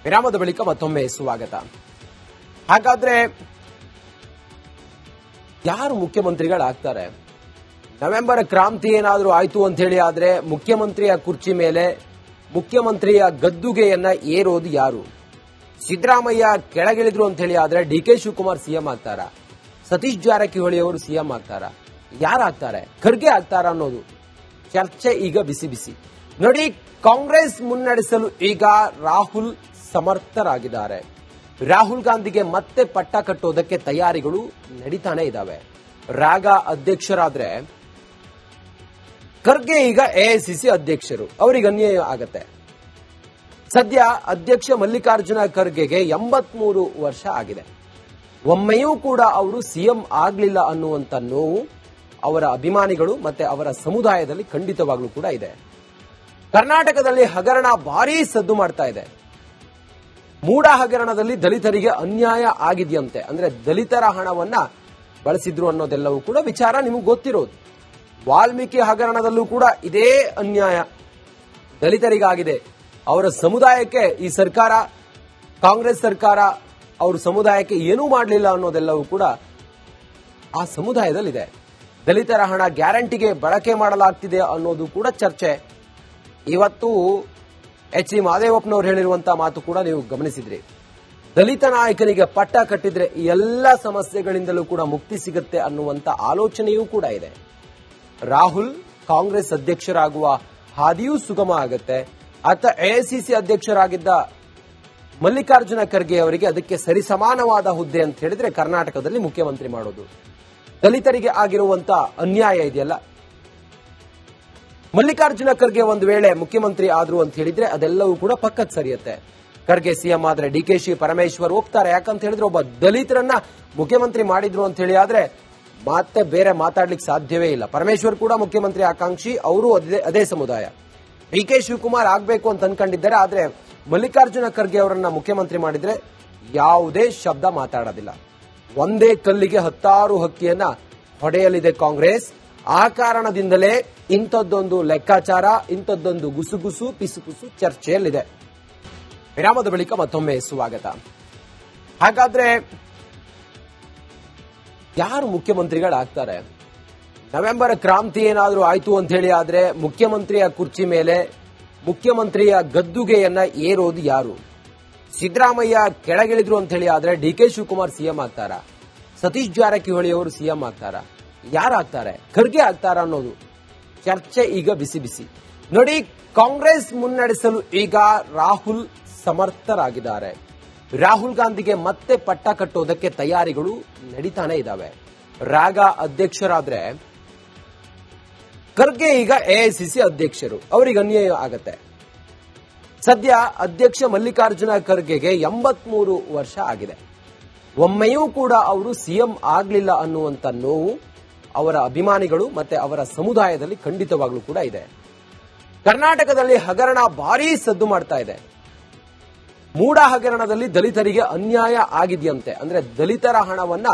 ವಿರಾಮದ ಬಳಿಕ ಮತ್ತೊಮ್ಮೆ ಸ್ವಾಗತ. ಹಾಗಾದ್ರೆ ಯಾರು ಮುಖ್ಯಮಂತ್ರಿಗಳಾಗ್ತಾರೆ? ನವೆಂಬರ್ ಕ್ರಾಂತಿ ಏನಾದರೂ ಆಯ್ತು ಅಂತ ಹೇಳಿ ಆದ್ರೆ ಮುಖ್ಯಮಂತ್ರಿಯ ಕುರ್ಚಿ ಮೇಲೆ ಮುಖ್ಯಮಂತ್ರಿಯ ಗದ್ದುಗೆಯನ್ನ ಏರೋದು ಯಾರು? ಸಿದ್ದರಾಮಯ್ಯ ಕೆಳಗಿಳಿದ್ರು ಅಂತ ಹೇಳಿ ಆದ್ರೆ ಡಿಕೆ ಶಿವಕುಮಾರ್ ಸಿಎಂ ಆಗ್ತಾರ? ಸತೀಶ್ ಜಾರಕಿಹೊಳಿ ಅವರು ಸಿಎಂ ಆಗ್ತಾರ? ಯಾರಾಗ್ತಾರೆ? ಖರ್ಗೆ ಆಗ್ತಾರ ಅನ್ನೋದು ಚರ್ಚೆ ಈಗ ಬಿಸಿ ಬಿಸಿ. ನೋಡಿ, ಕಾಂಗ್ರೆಸ್ ಮುನ್ನಡೆಸಲು ಈಗ ರಾಹುಲ್ ಸಮರ್ಥರಾಗಿದ್ದಾರೆ. ರಾಹುಲ್ ಗಾಂಧಿಗೆ ಮತ್ತೆ ಪಟ್ಟ ಕಟ್ಟೋದಕ್ಕೆ ತಯಾರಿಗಳು ನಡೀತಾನೆ ಇದ್ದಾವೆ. ರಾಗ ಅಧ್ಯಕ್ಷರಾದ್ರೆ ಖರ್ಗೆ ಈಗ ಎಐಸಿಸಿ ಅಧ್ಯಕ್ಷರು, ಅವರಿಗೆ ಅನ್ಯಾಯ ಆಗತ್ತೆ. ಸದ್ಯ ಅಧ್ಯಕ್ಷ ಮಲ್ಲಿಕಾರ್ಜುನ ಖರ್ಗೆಗೆ 83 ವರ್ಷ ಆಗಿದೆ. ಒಮ್ಮೆಯೂ ಕೂಡ ಅವರು ಸಿಎಂ ಆಗ್ಲಿಲ್ಲ ಅನ್ನುವಂತ ನೋವು ಅವರ ಅಭಿಮಾನಿಗಳು ಮತ್ತೆ ಅವರ ಸಮುದಾಯದಲ್ಲಿ ಖಂಡಿತವಾಗ್ಲೂ ಕೂಡ ಇದೆ. ಕರ್ನಾಟಕದಲ್ಲಿ ಹಗರಣ ಭಾರೀ ಸದ್ದು ಮಾಡ್ತಾ ಇದೆ. ಮೂಡ ಹಗರಣದಲ್ಲಿ ದಲಿತರಿಗೆ ಅನ್ಯಾಯ ಆಗಿದೆಯಂತೆ. ಅಂದ್ರೆ ದಲಿತರ ಹಣವನ್ನ ಬಳಸಿದ್ರು ಅನ್ನೋದೆಲ್ಲವೂ ಕೂಡ ವಿಚಾರ ನಿಮಗೆ ಗೊತ್ತಿರೋದು. ವಾಲ್ಮೀಕಿ ಹಗರಣದಲ್ಲೂ ಕೂಡ ಇದೇ ಅನ್ಯಾಯ ದಲಿತರಿಗಾಗಿದೆ. ಅವರ ಸಮುದಾಯಕ್ಕೆ ಈ ಸರ್ಕಾರ, ಕಾಂಗ್ರೆಸ್ ಸರ್ಕಾರ ಅವ್ರ ಸಮುದಾಯಕ್ಕೆ ಏನೂ ಮಾಡಲಿಲ್ಲ ಅನ್ನೋದೆಲ್ಲವೂ ಕೂಡ ಆ ಸಮುದಾಯದಲ್ಲಿದೆ. ದಲಿತರ ಹಣ ಗ್ಯಾರಂಟಿಗೆ ಬಳಕೆ ಮಾಡಲಾಗ್ತಿದೆ ಅನ್ನೋದು ಕೂಡ ಚರ್ಚೆ. ಇವತ್ತು ಎಚ್ ಡಿ ಮಹದೇವಪ್ಪನವರು ಹೇಳಿರುವಂತಹ ಮಾತು ಕೂಡ ನೀವು ಗಮನಿಸಿದ್ರಿ. ದಲಿತ ನಾಯಕನಿಗೆ ಪಟ್ಟ ಕಟ್ಟಿದ್ರೆ ಈ ಎಲ್ಲ ಸಮಸ್ಯೆಗಳಿಂದಲೂ ಕೂಡ ಮುಕ್ತಿ ಸಿಗುತ್ತೆ ಅನ್ನುವಂತ ಆಲೋಚನೆಯೂ ಕೂಡ ಇದೆ. ರಾಹುಲ್ ಕಾಂಗ್ರೆಸ್ ಅಧ್ಯಕ್ಷರಾಗುವ ಹಾದಿಯೂ ಸುಗಮ ಆಗುತ್ತೆ. ಅತ್ತ ಎಐಸಿಸಿ ಅಧ್ಯಕ್ಷರಾಗಿದ್ದ ಮಲ್ಲಿಕಾರ್ಜುನ ಖರ್ಗೆ ಅವರಿಗೆ ಅದಕ್ಕೆ ಸರಿಸಮಾನವಾದ ಹುದ್ದೆ ಅಂತ ಹೇಳಿದ್ರೆ ಕರ್ನಾಟಕದಲ್ಲಿ ಮುಖ್ಯಮಂತ್ರಿ ಮಾಡೋದು. ದಲಿತರಿಗೆ ಆಗಿರುವಂತ ಅನ್ಯಾಯ ಇದೆಯಲ್ಲ, ಮಲ್ಲಿಕಾರ್ಜುನ ಖರ್ಗೆ ಒಂದು ವೇಳೆ ಮುಖ್ಯಮಂತ್ರಿ ಆದ್ರು ಅಂತ ಹೇಳಿದ್ರೆ ಅದೆಲ್ಲವೂ ಕೂಡ ಪಕ್ಕಕ್ಕೆ ಸರಿಯುತ್ತೆ. ಖರ್ಗೆ ಸಿಎಂ ಆದ್ರೆ ಡಿಕೆಶಿ ಪರಮೇಶ್ವರ್ ಹೋಗ್ತಾರೆ. ಯಾಕಂತ ಹೇಳಿದ್ರೆ ಒಬ್ಬ ದಲಿತರನ್ನ ಮುಖ್ಯಮಂತ್ರಿ ಮಾಡಿದ್ರು ಅಂತ ಹೇಳಿ ಆದ್ರೆ ಮತ್ತೆ ಬೇರೆ ಮಾತಾಡ್ಲಿಕ್ಕೆ ಸಾಧ್ಯವೇ ಇಲ್ಲ. ಪರಮೇಶ್ವರ್ ಕೂಡ ಮುಖ್ಯಮಂತ್ರಿ ಆಕಾಂಕ್ಷಿ, ಅವರು ಅದೇ ಸಮುದಾಯ. ಡಿಕೆ ಶಿವಕುಮಾರ್ ಆಗ್ಬೇಕು ಅಂತ ಅನ್ಕೊಂಡಿದ್ದಾರೆ. ಆದ್ರೆ ಮಲ್ಲಿಕಾರ್ಜುನ ಖರ್ಗೆ ಅವರನ್ನ ಮುಖ್ಯಮಂತ್ರಿ ಮಾಡಿದ್ರೆ ಯಾವುದೇ ಶಬ್ದ ಮಾತಾಡೋದಿಲ್ಲ. ಒಂದೇ ಕಲ್ಲಿಗೆ 10 ಹಕ್ಕಿಯನ್ನ ಹೊಡೆಯಲಿದೆ ಕಾಂಗ್ರೆಸ್. ಆ ಕಾರಣದಿಂದಲೇ ಇಂಥದ್ದೊಂದು ಲೆಕ್ಕಾಚಾರ, ಇಂಥದ್ದೊಂದು ಗುಸುಗುಸು ಪಿಸುಪುಸು ಚರ್ಚೆಯಲ್ಲಿದೆ. ವಿರಾಮದ ಬಳಿಕ ಮತ್ತೊಮ್ಮೆ ಸ್ವಾಗತ. ಹಾಗಾದ್ರೆ ಯಾರು ಮುಖ್ಯಮಂತ್ರಿಗಳಾಗ್ತಾರೆ? ನವೆಂಬರ್ ಕ್ರಾಂತಿ ಏನಾದರೂ ಆಯ್ತು ಅಂತ ಹೇಳಿ ಆದ್ರೆ ಮುಖ್ಯಮಂತ್ರಿಯ ಕುರ್ಚಿ ಮೇಲೆ ಮುಖ್ಯಮಂತ್ರಿಯ ಗದ್ದುಗೆಯನ್ನ ಏರೋದು ಯಾರು? ಸಿದ್ದರಾಮಯ್ಯ ಕೆಳಗಿಳಿದ್ರು ಅಂತ ಹೇಳಿ ಆದ್ರೆ ಡಿಕೆ ಶಿವಕುಮಾರ್ ಸಿಎಂ ಆಗ್ತಾರ? ಸತೀಶ್ ಜಾರಕಿಹೊಳಿ ಅವರು ಸಿಎಂ ಆಗ್ತಾರ? ಯಾರಾಗ್ತಾರೆ? ಖರ್ಗೆ ಆಗ್ತಾರ ಅನ್ನೋದು ಚರ್ಚೆ ಈಗ ಬಿಸಿ ಬಿಸಿ. ನೋಡಿ, ಕಾಂಗ್ರೆಸ್ ಮುನ್ನಡೆಸಲು ಈಗ ರಾಹುಲ್ ಸಮರ್ಥರಾಗಿದ್ದಾರೆ. ರಾಹುಲ್ ಗಾಂಧಿಗೆ ಮತ್ತೆ ಪಟ್ಟ ಕಟ್ಟೋದಕ್ಕೆ ತಯಾರಿಗಳು ನಡೀತಾನೆ ಇದ್ದಾವೆ. ರಾಗ ಅಧ್ಯಕ್ಷರಾದ್ರೆ ಖರ್ಗೆ ಈಗ ಎಐಸಿಸಿ ಅಧ್ಯಕ್ಷರು, ಅವರಿಗೆ ಅನ್ಯಾಯ ಆಗತ್ತೆ. ಸದ್ಯ ಅಧ್ಯಕ್ಷ ಮಲ್ಲಿಕಾರ್ಜುನ ಖರ್ಗೆಗೆ 83 ವರ್ಷ ಆಗಿದೆ. ಒಮ್ಮೆಯೂ ಕೂಡ ಅವರು ಸಿಎಂ ಆಗ್ಲಿಲ್ಲ ಅನ್ನುವಂತ ನೋವು ಅವರ ಅಭಿಮಾನಿಗಳು ಮತ್ತೆ ಅವರ ಸಮುದಾಯದಲ್ಲಿ ಖಂಡಿತವಾಗ್ಲೂ ಕೂಡ ಇದೆ. ಕರ್ನಾಟಕದಲ್ಲಿ ಹಗರಣ ಭಾರೀ ಸದ್ದು ಮಾಡ್ತಾ ಇದೆ. ಮೂಡ ಹಗರಣದಲ್ಲಿ ದಲಿತರಿಗೆ ಅನ್ಯಾಯ ಆಗಿದೆಯಂತೆ. ಅಂದ್ರೆ ದಲಿತರ ಹಣವನ್ನ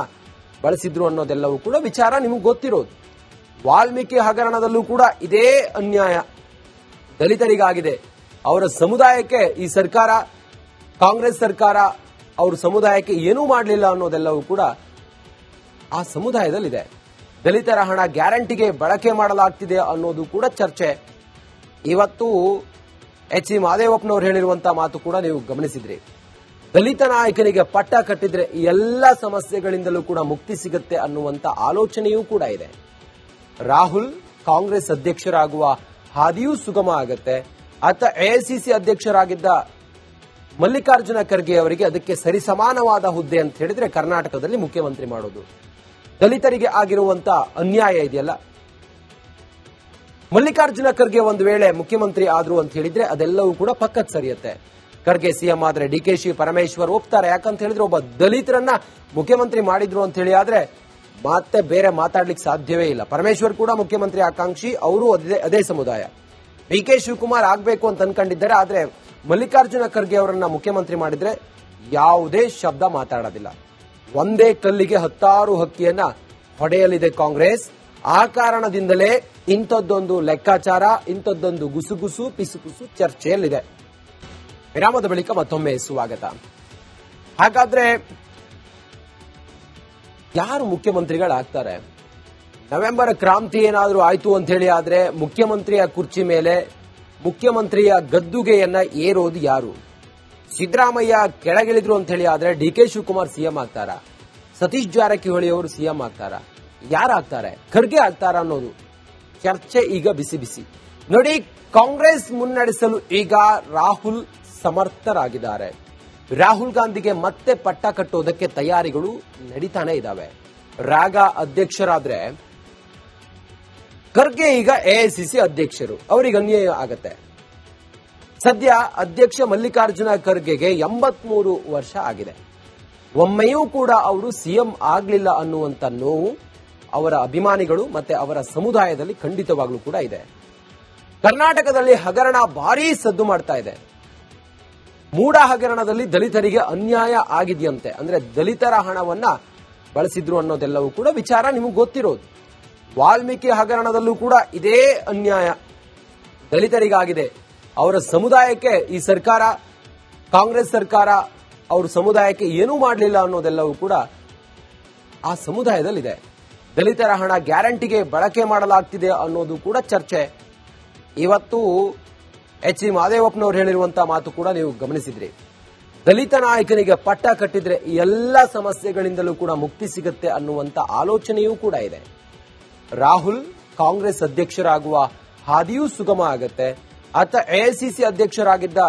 ಬಳಸಿದ್ರು ಅನ್ನೋದೆಲ್ಲವೂ ಕೂಡ ವಿಚಾರ ನಿಮಗೆ ಗೊತ್ತಿರೋದು. ವಾಲ್ಮೀಕಿ ಹಗರಣದಲ್ಲೂ ಕೂಡ ಇದೇ ಅನ್ಯಾಯ ದಲಿತರಿಗಾಗಿದೆ. ಅವರ ಸಮುದಾಯಕ್ಕೆ ಈ ಸರ್ಕಾರ, ಕಾಂಗ್ರೆಸ್ ಸರ್ಕಾರ ಅವ್ರ ಸಮುದಾಯಕ್ಕೆ ಏನೂ ಮಾಡಲಿಲ್ಲ ಅನ್ನೋದೆಲ್ಲವೂ ಕೂಡ ಆ ಸಮುದಾಯದಲ್ಲಿದೆ. ದಲಿತರ ಹಣ ಗ್ಯಾರಂಟಿಗೆ ಬಳಕೆ ಮಾಡಲಾಗ್ತಿದೆ ಅನ್ನೋದು ಕೂಡ ಚರ್ಚೆ. ಇವತ್ತು ಎಚ್ ಡಿ ಮಹದೇವಪ್ಪನವರು ಹೇಳಿರುವಂತಹ ಮಾತು ಕೂಡ ನೀವು ಗಮನಿಸಿದ್ರಿ. ದಲಿತ ನಾಯಕನಿಗೆ ಪಟ್ಟ ಕಟ್ಟಿದ್ರೆ ಈ ಎಲ್ಲ ಸಮಸ್ಯೆಗಳಿಂದಲೂ ಕೂಡ ಮುಕ್ತಿ ಸಿಗುತ್ತೆ ಅನ್ನುವಂತ ಆಲೋಚನೆಯೂ ಕೂಡ ಇದೆ. ರಾಹುಲ್ ಕಾಂಗ್ರೆಸ್ ಅಧ್ಯಕ್ಷರಾಗುವ ಹಾದಿಯೂ ಸುಗಮ ಆಗುತ್ತೆ. ಅತ್ತ ಎಐಸಿಸಿ ಅಧ್ಯಕ್ಷರಾಗಿದ್ದ ಮಲ್ಲಿಕಾರ್ಜುನ ಖರ್ಗೆ ಅವರಿಗೆ ಅದಕ್ಕೆ ಸರಿಸಮಾನವಾದ ಹುದ್ದೆ ಅಂತ ಹೇಳಿದ್ರೆ ಕರ್ನಾಟಕದಲ್ಲಿ ಮುಖ್ಯಮಂತ್ರಿ ಮಾಡೋದು. ದಲಿತರಿಗೆ ಆಗಿರುವಂತ ಅನ್ಯಾಯ ಇದೆಯಲ್ಲ, ಮಲ್ಲಿಕಾರ್ಜುನ ಖರ್ಗೆ ಒಂದು ವೇಳೆ ಮುಖ್ಯಮಂತ್ರಿ ಆದ್ರು ಅಂತ ಹೇಳಿದ್ರೆ ಅದೆಲ್ಲವೂ ಕೂಡ ಪಕ್ಕಕ್ಕೆ ಸರಿಯುತ್ತೆ. ಖರ್ಗೆ ಸಿಎಂ ಆದ್ರೆ ಡಿಕೆಶಿ ಪರಮೇಶ್ವರ್ ಹೋಗ್ತಾರೆ. ಯಾಕಂತ ಹೇಳಿದ್ರೆ ಒಬ್ಬ ದಲಿತರನ್ನ ಮುಖ್ಯಮಂತ್ರಿ ಮಾಡಿದ್ರು ಅಂತ ಹೇಳಿ ಆದ್ರೆ ಮತ್ತೆ ಬೇರೆ ಮಾತಾಡ್ಲಿಕ್ಕೆ ಸಾಧ್ಯವೇ ಇಲ್ಲ. ಪರಮೇಶ್ವರ್ ಕೂಡ ಮುಖ್ಯಮಂತ್ರಿ ಆಕಾಂಕ್ಷಿ, ಅವರು ಅದೇ ಸಮುದಾಯ. ಡಿಕೆ ಶಿವಕುಮಾರ್ ಆಗ್ಬೇಕು ಅಂತ ಅನ್ಕೊಂಡಿದ್ದಾರೆ. ಆದ್ರೆ ಮಲ್ಲಿಕಾರ್ಜುನ ಖರ್ಗೆ ಅವರನ್ನ ಮುಖ್ಯಮಂತ್ರಿ ಮಾಡಿದ್ರೆ ಯಾವುದೇ ಶಬ್ದ ಮಾತಾಡೋದಿಲ್ಲ. ಒಂದೇ ಕಲ್ಲಿಗೆ 10 ಹಕ್ಕಿಯನ್ನ ಹೊಡೆಯಲಿದೆ ಕಾಂಗ್ರೆಸ್. ಆ ಕಾರಣದಿಂದಲೇ ಇಂಥದ್ದೊಂದು ಲೆಕ್ಕಾಚಾರ, ಇಂಥದ್ದೊಂದು ಗುಸುಗುಸು ಪಿಸುಪುಸು ಚರ್ಚೆಯಲ್ಲಿದೆ. ವಿರಾಮದ ಬಳಿಕ ಮತ್ತೊಮ್ಮೆ ಸ್ವಾಗತ. ಹಾಗಾದ್ರೆ ಯಾರು ಮುಖ್ಯಮಂತ್ರಿಗಳಾಗ್ತಾರೆ? ನವೆಂಬರ್ ಕ್ರಾಂತಿ ಏನಾದರೂ ಆಯ್ತು ಅಂತ ಹೇಳಿ ಆದ್ರೆ ಮುಖ್ಯಮಂತ್ರಿಯ ಕುರ್ಚಿ ಮೇಲೆ ಮುಖ್ಯಮಂತ್ರಿಯ ಗದ್ದುಗೆಯನ್ನ ಏರೋದು ಯಾರು? ಸಿದ್ದರಾಮಯ್ಯ ಕೆಳಗಿಳಿದ್ರು ಅಂತ ಹೇಳಿ ಆದ್ರೆ ಡಿ.ಕೆ. ಶಿವಕುಮಾರ್ ಸಿಎಂ ಆಗ್ತಾರ? ಸತೀಶ್ ಜಾರಕಿಹೊಳಿ ಅವರು ಸಿಎಂ ಆಗ್ತಾರ? ಯಾರಾಗ್ತಾರೆ? ಖರ್ಗೆ ಆಗ್ತಾರ ಅನ್ನೋದು ಚರ್ಚೆ ಈಗ ಬಿಸಿ ಬಿಸಿ. ನೋಡಿ, ಕಾಂಗ್ರೆಸ್ ಮುನ್ನಡೆಸಲು ಈಗ ರಾಹುಲ್ ಸಮರ್ಥರಾಗಿದ್ದಾರೆ. ರಾಹುಲ್ ಗಾಂಧಿಗೆ ಮತ್ತೆ ಪಟ್ಟ ಕಟ್ಟೋದಕ್ಕೆ ತಯಾರಿಗಳು ನಡೀತಾನೆ ಇದ್ದಾವೆ. ರಾಗ ಅಧ್ಯಕ್ಷರಾದ್ರೆ ಖರ್ಗೆ ಈಗ ಎಐಸಿಸಿ ಅಧ್ಯಕ್ಷರು, ಅವರಿಗೆ ಅನ್ಯಾಯ ಆಗತ್ತೆ. ಸದ್ಯ ಅಧ್ಯಕ್ಷ ಮಲ್ಲಿಕಾರ್ಜುನ ಖರ್ಗೆಗೆ 83 ವರ್ಷ ಆಗಿದೆ. ಒಮ್ಮೆಯೂ ಕೂಡ ಅವರು ಸಿಎಂ ಆಗ್ಲಿಲ್ಲ ಅನ್ನುವಂತ ನೋವು ಅವರ ಅಭಿಮಾನಿಗಳು ಮತ್ತೆ ಅವರ ಸಮುದಾಯದಲ್ಲಿ ಖಂಡಿತವಾಗ್ಲೂ ಕೂಡ ಇದೆ. ಕರ್ನಾಟಕದಲ್ಲಿ ಹಗರಣ ಭಾರೀ ಸದ್ದು ಮಾಡ್ತಾ ಇದೆ. ಮೂಡ ಹಗರಣದಲ್ಲಿ ದಲಿತರಿಗೆ ಅನ್ಯಾಯ ಆಗಿದೆಯಂತೆ. ಅಂದ್ರೆ ದಲಿತರ ಹಣವನ್ನ ಬಳಸಿದ್ರು ಅನ್ನೋದೆಲ್ಲವೂ ಕೂಡ ವಿಚಾರ ನಿಮಗೆ ಗೊತ್ತಿರೋದು. ವಾಲ್ಮೀಕಿ ಹಗರಣದಲ್ಲೂ ಕೂಡ ಇದೇ ಅನ್ಯಾಯ ದಲಿತರಿಗಾಗಿದೆ. ಅವರ ಸಮುದಾಯಕ್ಕೆ ಈ ಸರ್ಕಾರ, ಕಾಂಗ್ರೆಸ್ ಸರ್ಕಾರ ಅವ್ರ ಸಮುದಾಯಕ್ಕೆ ಏನೂ ಮಾಡಲಿಲ್ಲ ಅನ್ನೋದೆಲ್ಲವೂ ಕೂಡ ಆ ಸಮುದಾಯದಲ್ಲಿದೆ. ದಲಿತರ ಹಣ ಗ್ಯಾರಂಟಿಗೆ ಬಳಕೆ ಮಾಡಲಾಗ್ತಿದೆ ಅನ್ನೋದು ಕೂಡ ಚರ್ಚೆ. ಇವತ್ತು ಎಚ್.ಡಿ. ಮಹದೇವಪ್ಪನವರು ಹೇಳಿರುವಂತಹ ಮಾತು ಕೂಡ ನೀವು ಗಮನಿಸಿದ್ರಿ. ದಲಿತ ನಾಯಕನಿಗೆ ಪಟ್ಟ ಕಟ್ಟಿದ್ರೆ ಎಲ್ಲ ಸಮಸ್ಯೆಗಳಿಂದಲೂ ಕೂಡ ಮುಕ್ತಿ ಸಿಗುತ್ತೆ ಅನ್ನುವಂತ ಆಲೋಚನೆಯೂ ಕೂಡ ಇದೆ. ರಾಹುಲ್ ಕಾಂಗ್ರೆಸ್ ಅಧ್ಯಕ್ಷರಾಗುವ ಹಾದಿಯೂ ಸುಗಮ ಆಗತ್ತೆ. ಆತ ಎಐಸಿಸಿ ಅಧ್ಯಕ್ಷರಾಗಿದ್ದ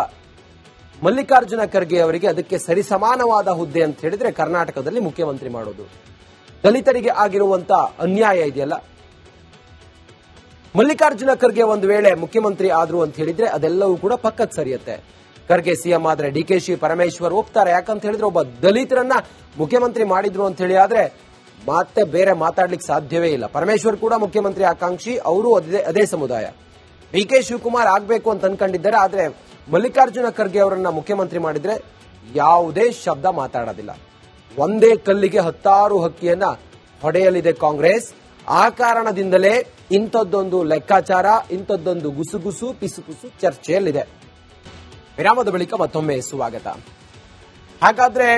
ಮಲ್ಲಿಕಾರ್ಜುನ ಖರ್ಗೆ ಅವರಿಗೆ ಅದಕ್ಕೆ ಸರಿಸಮಾನವಾದ ಹುದ್ದೆ ಅಂತ ಹೇಳಿದ್ರೆ ಕರ್ನಾಟಕದಲ್ಲಿ ಮುಖ್ಯಮಂತ್ರಿ ಮಾಡೋದು. ದಲಿತರಿಗೆ ಆಗಿರುವಂತ ಅನ್ಯಾಯ ಇದೆಯಲ್ಲ, ಮಲ್ಲಿಕಾರ್ಜುನ ಖರ್ಗೆ ಒಂದು ವೇಳೆ ಮುಖ್ಯಮಂತ್ರಿ ಆದ್ರು ಅಂತ ಹೇಳಿದ್ರೆ ಅದೆಲ್ಲವೂ ಕೂಡ ಪಕ್ಕಕ್ಕೆ ಸರಿಯುತ್ತೆ. ಖರ್ಗೆ ಸಿಎಂ ಆದ್ರೆ ಡಿ.ಕೆ. ಪರಮೇಶ್ವರ್ ಒಪ್ತಾರೆ. ಯಾಕಂತ ಹೇಳಿದ್ರೆ ಒಬ್ಬ ದಲಿತರನ್ನ ಮುಖ್ಯಮಂತ್ರಿ ಮಾಡಿದ್ರು ಅಂತ ಹೇಳಿ ಆದ್ರೆ ಮತ್ತೆ ಬೇರೆ ಮಾತಾಡ್ಲಿಕ್ಕೆ ಸಾಧ್ಯವೇ ಇಲ್ಲ. ಪರಮೇಶ್ವರ್ ಕೂಡ ಮುಖ್ಯಮಂತ್ರಿ ಆಕಾಂಕ್ಷಿ, ಅವರು ಅದೇ ಸಮುದಾಯ. ಡಿ.ಕೆ. ಶಿವಕುಮಾರ್ ಆಗ್ಬೇಕು ಅಂತ ಅನ್ಕೊಂಡಿದ್ದಾರೆ. ಆದ್ರೆ ಮಲ್ಲಿಕಾರ್ಜುನ ಖರ್ಗೆ ಅವರನ್ನ ಮುಖ್ಯಮಂತ್ರಿ ಮಾಡಿದ್ರೆ ಯಾವುದೇ ಶಬ್ದ ಮಾತಾಡೋದಿಲ್ಲ. ಒಂದೇ ಕಲ್ಲಿಗೆ 10 ಹಕ್ಕಿಯನ್ನ ಹೊಡೆಯಲಿದೆ ಕಾಂಗ್ರೆಸ್. ಆ ಕಾರಣದಿಂದಲೇ ಇಂಥದ್ದೊಂದು ಲೆಕ್ಕಾಚಾರ, ಇಂಥದ್ದೊಂದು ಗುಸುಗುಸು ಪಿಸುಪುಸು ಚರ್ಚೆಯಲ್ಲಿದೆ. ವಿರಾಮದ ಬಳಿಕ ಮತ್ತೊಮ್ಮೆ ಸ್ವಾಗತ. ಹಾಗಾದ್ರೆ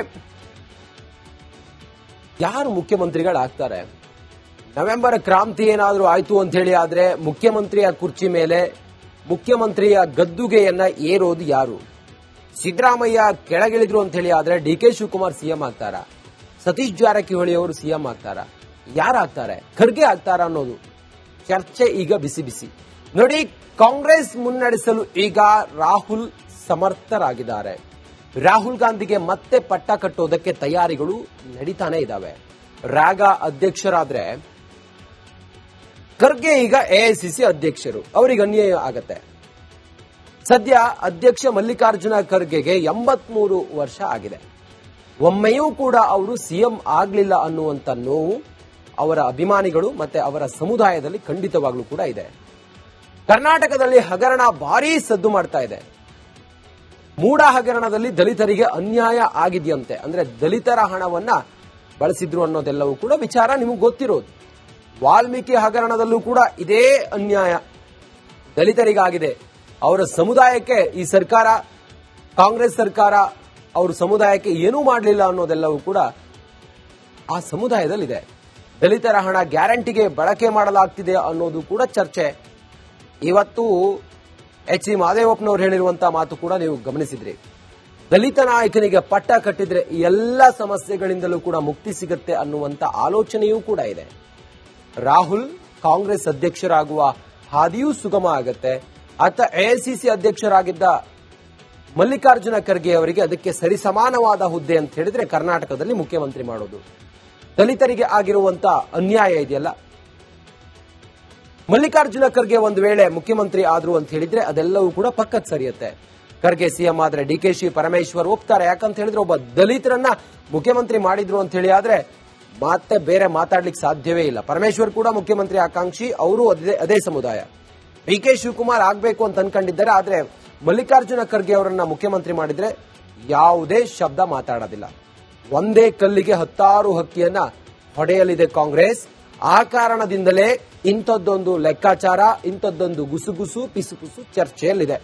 ಯಾರು ಮುಖ್ಯಮಂತ್ರಿಗಳಾಗ್ತಾರೆ? ನವೆಂಬರ್ ಕ್ರಾಂತಿ ಏನಾದರೂ ಆಯ್ತು ಅಂತ ಹೇಳಿ ಆದ್ರೆ ಮುಖ್ಯಮಂತ್ರಿಯ ಕುರ್ಚಿ ಮೇಲೆ ಮುಖ್ಯಮಂತ್ರಿಯ ಗದ್ದುಗೆಯನ್ನ ಏರೋದು ಯಾರು? ಸಿದ್ದರಾಮಯ್ಯ ಕೆಳಗಿಳಿದ್ರು ಅಂತ ಹೇಳಿ ಆದ್ರೆ ಡಿ.ಕೆ. ಶಿವಕುಮಾರ್ ಸಿಎಂ ಆಗ್ತಾರ? ಸತೀಶ್ ಜಾರಕಿಹೊಳಿ ಅವರು ಸಿಎಂ ಆಗ್ತಾರ? ಯಾರಾಗ್ತಾರೆ? ಖರ್ಗೆ ಆಗ್ತಾರ ಅನ್ನೋದು ಚರ್ಚೆ ಈಗ ಬಿಸಿ ಬಿಸಿ. ನೋಡಿ, ಕಾಂಗ್ರೆಸ್ ಮುನ್ನಡೆಸಲು ಈಗ ರಾಹುಲ್ ಸಮರ್ಥರಾಗಿದ್ದಾರೆ. ರಾಹುಲ್ ಗಾಂಧಿಗೆ ಮತ್ತೆ ಪಟ್ಟ ಕಟ್ಟೋದಕ್ಕೆ ತಯಾರಿಗಳು ನಡೀತಾನೆ ಇದ್ದಾವೆ. ರಾಗ ಅಧ್ಯಕ್ಷರಾದ್ರೆ ಖರ್ಗೆ ಈಗ ಎಐಸಿಸಿ ಅಧ್ಯಕ್ಷರು, ಅವರಿಗೆ ಅನ್ಯಾಯ ಆಗತ್ತೆ. ಸದ್ಯ ಅಧ್ಯಕ್ಷ ಮಲ್ಲಿಕಾರ್ಜುನ ಖರ್ಗೆಗೆ 83 ವರ್ಷ ಆಗಿದೆ. ಒಮ್ಮೆಯೂ ಕೂಡ ಅವರು ಸಿಎಂ ಆಗ್ಲಿಲ್ಲ ಅನ್ನುವಂತ ನೋವು ಅವರ ಅಭಿಮಾನಿಗಳು ಮತ್ತೆ ಅವರ ಸಮುದಾಯದಲ್ಲಿ ಖಂಡಿತವಾಗ್ಲೂ ಕೂಡ ಇದೆ. ಕರ್ನಾಟಕದಲ್ಲಿ ಹಗರಣ ಭಾರೀ ಸದ್ದು ಮಾಡ್ತಾ ಇದೆ. ಮೂಡ ಹಗರಣದಲ್ಲಿ ದಲಿತರಿಗೆ ಅನ್ಯಾಯ ಆಗಿದೆಯಂತೆ. ಅಂದ್ರೆ ದಲಿತರ ಹಣವನ್ನ ಬಳಸಿದ್ರು ಅನ್ನೋದೆಲ್ಲವೂ ಕೂಡ ವಿಚಾರ ನಿಮಗೆ ಗೊತ್ತಿರೋದು. ವಾಲ್ಮೀಕಿ ಹಗರಣದಲ್ಲೂ ಕೂಡ ಇದೇ ಅನ್ಯಾಯ ದಲಿತರಿಗಾಗಿದೆ. ಅವರ ಸಮುದಾಯಕ್ಕೆ ಈ ಸರ್ಕಾರ, ಕಾಂಗ್ರೆಸ್ ಸರ್ಕಾರ ಅವ್ರ ಸಮುದಾಯಕ್ಕೆ ಏನೂ ಮಾಡಲಿಲ್ಲ ಅನ್ನೋದೆಲ್ಲವೂ ಕೂಡ ಆ ಸಮುದಾಯದಲ್ಲಿದೆ. ದಲಿತರ ಹಣ ಗ್ಯಾರಂಟಿಗೆ ಬಳಕೆ ಮಾಡಲಾಗ್ತಿದೆ ಅನ್ನೋದು ಕೂಡ ಚರ್ಚೆ. ಇವತ್ತು ಎಚ್.ಡಿ. ಮಹದೇವಪ್ಪನವರು ಹೇಳಿರುವಂತಹ ಮಾತು ಕೂಡ ನೀವು ಗಮನಿಸಿದ್ರಿ. ದಲಿತ ನಾಯಕನಿಗೆ ಪಟ್ಟ ಕಟ್ಟಿದ್ರೆ ಎಲ್ಲ ಸಮಸ್ಯೆಗಳಿಂದಲೂ ಕೂಡ ಮುಕ್ತಿ ಸಿಗುತ್ತೆ ಅನ್ನುವಂತ ಆಲೋಚನೆಯೂ ಕೂಡ ಇದೆ. ರಾಹುಲ್ ಕಾಂಗ್ರೆಸ್ ಅಧ್ಯಕ್ಷರಾಗುವ ಹಾದಿಯೂ ಸುಗಮ ಆಗತ್ತೆ. ಆತ ಎಐಸಿಸಿ ಅಧ್ಯಕ್ಷರಾಗಿದ್ದ ಮಲ್ಲಿಕಾರ್ಜುನ ಖರ್ಗೆ ಅವರಿಗೆ ಅದಕ್ಕೆ ಸರಿಸಮಾನವಾದ ಹುದ್ದೆ ಅಂತ ಹೇಳಿದ್ರೆ ಕರ್ನಾಟಕದಲ್ಲಿ ಮುಖ್ಯಮಂತ್ರಿ ಮಾಡೋದು. ದಲಿತರಿಗೆ ಆಗಿರುವಂತ ಅನ್ಯಾಯ ಇದೆಯಲ್ಲ, ಮಲ್ಲಿಕಾರ್ಜುನ ಖರ್ಗೆ ಒಂದು ವೇಳೆ ಮುಖ್ಯಮಂತ್ರಿ ಆದ್ರು ಅಂತ ಹೇಳಿದ್ರೆ ಅದೆಲ್ಲವೂ ಕೂಡ ಪಕ್ಕಕ್ಕೆ ಸರಿಯುತ್ತೆ. ಖರ್ಗೆ ಸಿಎಂ ಆದ್ರೆ ಡಿ.ಕೆ. ಪರಮೇಶ್ವರ್ ಒಪ್ತಾರೆ. ಯಾಕಂತ ಹೇಳಿದ್ರೆ ಒಬ್ಬ ದಲಿತರನ್ನ ಮುಖ್ಯಮಂತ್ರಿ ಮಾಡಿದ್ರು ಅಂತ ಹೇಳಿ ಆದ್ರೆ ಮತ್ತೆ ಬೇರೆ ಮಾತಾಡ್ಲಿಕ್ಕೆ ಸಾಧ್ಯವೇ ಇಲ್ಲ. ಪರಮೇಶ್ವರ್ ಕೂಡ ಮುಖ್ಯಮಂತ್ರಿ ಆಕಾಂಕ್ಷಿ, ಅವರು ಅದೇ ಸಮುದಾಯ. ಡಿ.ಕೆ. ಶಿವಕುಮಾರ್ ಆಗ್ಬೇಕು ಅಂತ ಅನ್ಕೊಂಡಿದ್ದಾರೆ. ಆದ್ರೆ ಮಲ್ಲಿಕಾರ್ಜುನ ಖರ್ಗೆ ಅವರನ್ನ ಮುಖ್ಯಮಂತ್ರಿ ಮಾಡಿದ್ರೆ ಯಾವುದೇ ಶಬ್ದ ಮಾತಾಡೋದಿಲ್ಲ. ಒಂದೇ ಕಲ್ಲಿಗೆ 10 ಹಕ್ಕಿಯನ್ನ ಹೊಡೆಯಲಿದೆ ಕಾಂಗ್ರೆಸ್. ಆ ಕಾರಣದಿಂದಲೇ ಇಂಥದ್ದೊಂದು ಲೆಕ್ಕಾಚಾರ, ಇಂಥದ್ದೊಂದು ಗುಸುಗುಸು ಪಿಸುಪುಸು ಚರ್ಚೆಯಲ್ಲಿದೆ.